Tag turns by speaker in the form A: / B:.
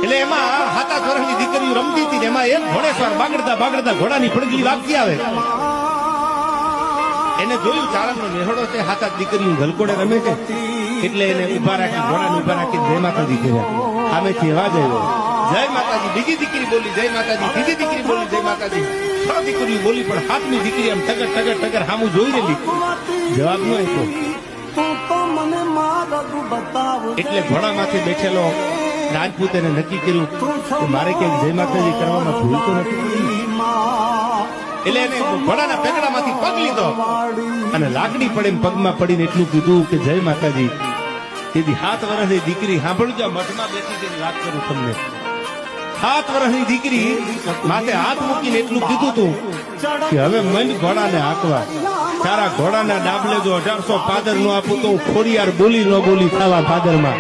A: એટલે એમાં 7 વર્ષની દીકરીઓ રમતી હતી એમાં એક ઘોડેસવાર બાગડતા બાગડતા ઘોડાની પડગી વાગતી આવે. એને જોયું ચારણનો નેહડો છે, 7 દીકરીઓ ગલકોડે રમે છે, એટલે એને ઉભા રાખી ઘોડાને ઉભા રાખી જય માતાજી કર્યા. સામેથી અવાજ આવ્યો જય માતાજી. બીજી દીકરી બોલી જય માતાજી, ત્રીજી દીકરી બોલી જય માતાજી, 6 દીકરીઓ બોલી, પણ 7મી દીકરી આમ ટગર ટગર ટગર સામું જોઈ રહેલી, જવાબ ન આપ્યો. એટલે ઘોડામાંથી બેઠેલો રાજપૂત એને નક્કી કર્યું કે મારે ક્યાંક જય માતાજી કરવામાં ભૂલ તો નથી. એટલે એને ઘોડાના પેગડામાંથી પગ લીધો અને લાકડી પડે પગમાં પડીને એટલું કીધું કે જય માતાજી. તેથી 7 વર્ષની દીકરી સાંભળજો, મઠમાં બેસી તેની વાત કરું તમને. 7 વર્ષની દીકરી માથે હાથ મૂકીને એટલું કીધું તું કે હવે મન ઘોડાને હાંકવા, તારા ઘોડાના ડાબલે જો 1800 પાદર નો આપું તો ખોડિયાર બોલી ન બોલી થવા પાદરમાં.